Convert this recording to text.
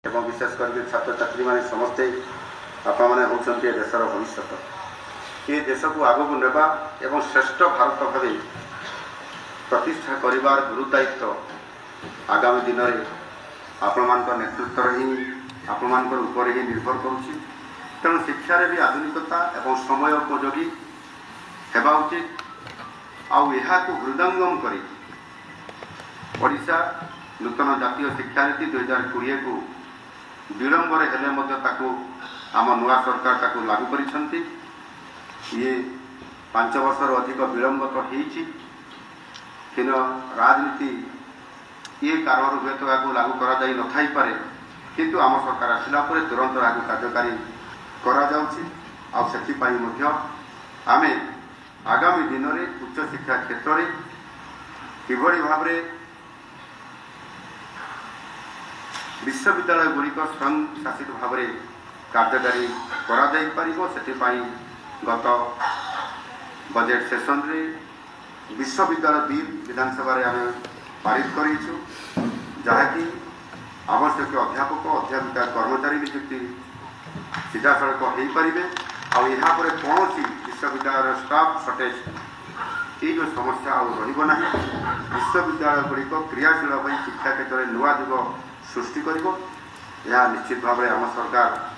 एवं विशेष करके छात्र छात्री मैंने समस्ते आपा मैंने होउछन्ति ए देशर भविष्य ये देश को आग को नेबा एवं श्रेष्ठ भारत भाव प्रतिष्ठा करिवार गुरुदायित्व आगामी दिन में आपण नेतृत्व ही आपण उपर ही निर्भर करुच्ची। तेणु शिक्षार भी आधुनिकता एवं समय उपयोगी हेबा उचित आउ को हृदयंगम करी ओडिशा नूतन जातीय शिक्षानीति 2020 को विलंबर हेले आम नुआ सरकार ताकू लागू करिसेंति। ये 5 वर्षर अधिक विलंब तो होइछि कि राजनीति ये कारण हुए तो लागू करा जाई न थाई पारे, किंतु आम सरकार आसिला परे तुरंत लागू कार्यकारी करा जाउछि। आ सेथि पई मध्य आमे आगामी दिन में उच्च शिक्षा क्षेत्र में किभଳି भाबरे विश्वविद्यालय गुड़िक स्वयं शासित भाव में कार्यकारी करा गत बजेट सेशन रे विश्वविद्यालय बिल विधानसभा आम पारित करूँ जहाँकि आवश्यक अध्यापक अध्यापिका कर्मचारी नियुक्ति सीधा सड़क हो पारे आपर कौन विश्वविद्यालय स्टाफ सर्टेज ये जो समस्या रहा विश्वविद्यालय गुड़िक क्रियाशील शिक्षा क्षेत्र में नुआ जुग सृष्टि कर निश्चित भाव में आम सरकार